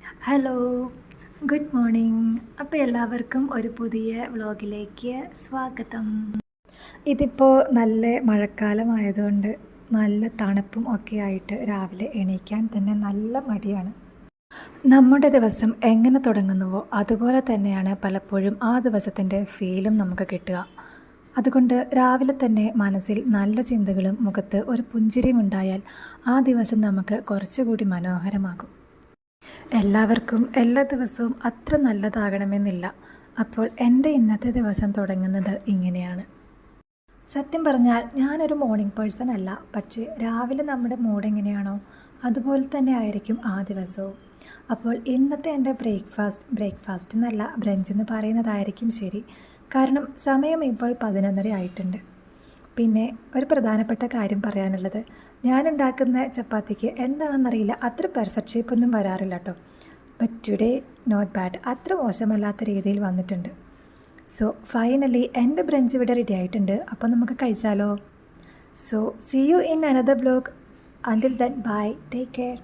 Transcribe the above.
Hello, good morning. അപ്പോൾ എല്ലാവർക്കും ഒരു പുതിയ വ്ളോഗിലേക്ക് സ്വാഗതം. ഇതിപ്പോൾ നല്ല മഴക്കാലമായതുകൊണ്ട് നല്ല തണുപ്പും ഒക്കെ ആയിട്ട് രാവിലെ എണീക്കാൻ തന്നെ നല്ല മടിയാണ്. നമ്മുടെ ദിവസം എങ്ങനെ തുടങ്ങുന്നുവോ അതുപോലെ തന്നെയാണ് പലപ്പോഴും ആ ദിവസത്തിൻ്റെ ഫീലും നമുക്ക് കിട്ടുക. അതുകൊണ്ട് രാവിലെ തന്നെ മനസ്സിൽ നല്ല ചിന്തകളും മുഖത്ത് ഒരു പുഞ്ചിരിയും ഉണ്ടായാൽ ആ ദിവസം നമുക്ക് കുറച്ചുകൂടി മനോഹരമാകും. എല്ലാവർക്കും എല്ലാ ദിവസവും അത്ര നല്ലതാകണമെന്നില്ല. അപ്പോൾ എൻ്റെ ഇന്നത്തെ ദിവസം തുടങ്ങുന്നത് ഇങ്ങനെയാണ്. സത്യം പറഞ്ഞാൽ ഞാനൊരു മോർണിംഗ് പേഴ്സൺ അല്ല. പക്ഷേ രാവിലെ നമ്മുടെ മൂഡ് എങ്ങനെയാണോ അതുപോലെ തന്നെ ആയിരിക്കും ആ ദിവസവും. അപ്പോൾ ഇന്നത്തെ എൻ്റെ ബ്രേക്ക്ഫാസ്റ്റ് എന്നല്ല, ബ്രഞ്ച് എന്ന് പറയുന്നതായിരിക്കും ശരി. കാരണം സമയം ഇപ്പോൾ 11:30 ആയിട്ടുണ്ട്. പിന്നെ ഒരു പ്രധാനപ്പെട്ട കാര്യം പറയാനുള്ളത്, ഞാനുണ്ടാക്കുന്ന ചപ്പാത്തിക്ക് എന്താണെന്നറിയില്ല, അത്ര പെർഫെക്റ്റ് ഷേപ്പൊന്നും വരാറില്ല കേട്ടോ. ബട്ട് ടുഡേ നോട്ട് ബാഡ്, അത്ര മോശമല്ലാത്ത രീതിയിൽ വന്നിട്ടുണ്ട്. സോ ഫൈനലി എൻ്റെ ബ്രഞ്ച് ഇവിടെ റെഡി ആയിട്ടുണ്ട്. അപ്പോൾ നമുക്ക് കഴിച്ചാലോ? So see you in another vlog. Until then bye, take care.